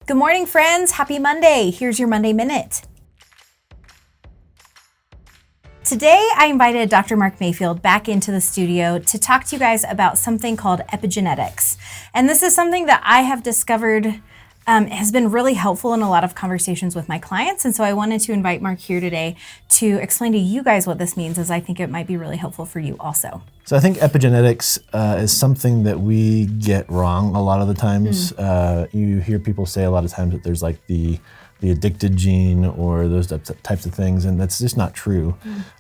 Good morning, friends. Happy Monday. Here's your Monday Minute. Today, I invited Dr. Mark Mayfield back into the studio to talk to you guys about something called epigenetics. And this is something that I have discovered has been really helpful in a lot of conversations with my clients. And so I wanted to invite Mark here today to explain to you guys what this means, as I think it might be really helpful for you also. So I think epigenetics is something that we get wrong a lot of the times. You hear people say a lot of times that there's like the addicted gene or those types of things, and that's just not true.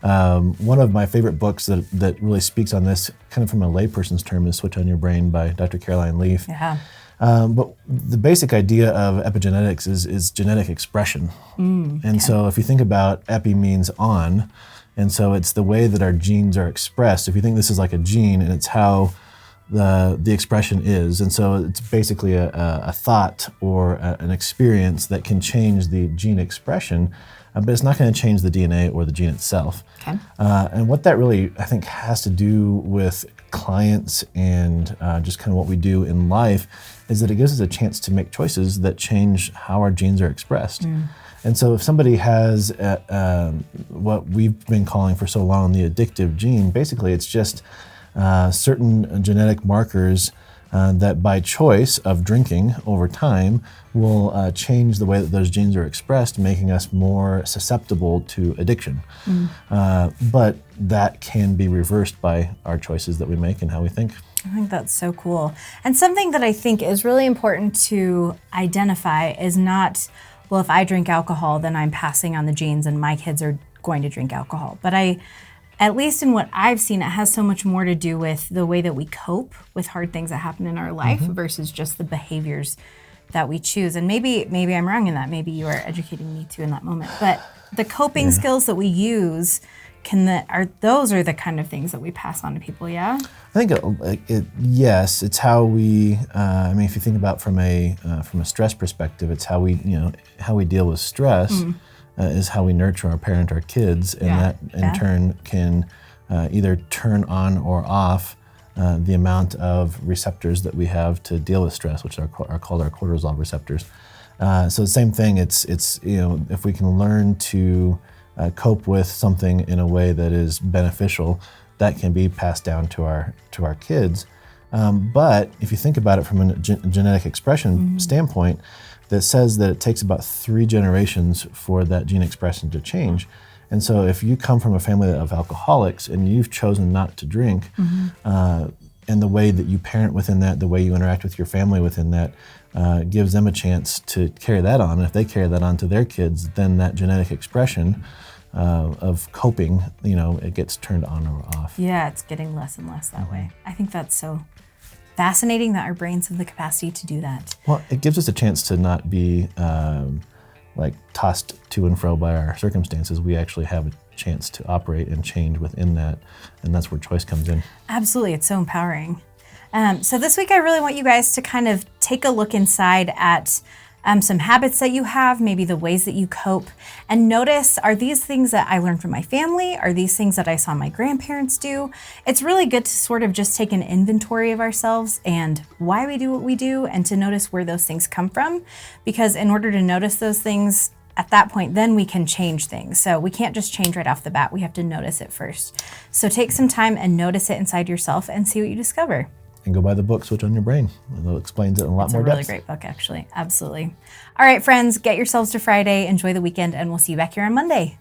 One of my favorite books that really speaks on this, kind of from a layperson's term, is Switch on Your Brain by Dr. Caroline Leaf. Yeah. But the basic idea of epigenetics is genetic expression. So if you think about epi means on, and so it's the way that our genes are expressed. If you think this is like a gene, and it's how the expression is, and so it's basically a thought or an experience that can change the gene expression, but it's not going to change the DNA or the gene itself. Okay. And what that really, I think, has to do with clients and just kind of what we do in life is that it gives us a chance to make choices that change how our genes are expressed. And so if somebody has what we've been calling for so long the addictive gene, basically it's just certain genetic markers that by choice of drinking over time will change the way that those genes are expressed, making us more susceptible to addiction. But that can be reversed by our choices that we make and how we think. I think that's so cool. And something that I think is really important to identify is not, well, if I drink alcohol, then I'm passing on the genes and my kids are going to drink alcohol. But at least in what I've seen, it has so much more to do with the way that we cope with hard things that happen in our life versus just the behaviors that we choose. And maybe I'm wrong in that. Maybe you are educating me too in that moment. But the coping skills that we use, those are the kind of things that we pass on to people, yeah? I think yes, it's how we. If you think about from a stress perspective, it's how we deal with stress. Is how we nurture or parent our kids, and that in turn can either turn on or off the amount of receptors that we have to deal with stress, which are called our cortisol receptors. So the same thing. It's if we can learn to cope with something in a way that is beneficial, that can be passed down to our kids. But if you think about it from a genetic expression standpoint, that says that it takes about 3 generations for that gene expression to change. And so if you come from a family of alcoholics and you've chosen not to drink, and the way that you parent within that, the way you interact with your family within that, gives them a chance to carry that on. And if they carry that on to their kids, then that genetic expression of coping, it gets turned on or off. Yeah, it's getting less and less that way. I think that's so fascinating that our brains have the capacity to do that. Well, it gives us a chance to not be tossed to and fro by our circumstances. We actually have a chance to operate and change within that, and that's where choice comes in. Absolutely, it's so empowering. So this week I really want you guys to kind of take a look inside at some habits that you have, maybe the ways that you cope, and notice, are these things that I learned from my family? Are these things that I saw my grandparents do? It's really good to sort of just take an inventory of ourselves and why we do what we do, and to notice where those things come from, because in order to notice those things, at that point, then we can change things. So we can't just change right off the bat. We have to notice it first. So take some time and notice it inside yourself and see what you discover. And go buy the book, Switch on Your Brain. It explains it in a lot more depth. It's a really great book, actually. Absolutely. All right, friends, get yourselves to Friday. Enjoy the weekend, and we'll see you back here on Monday.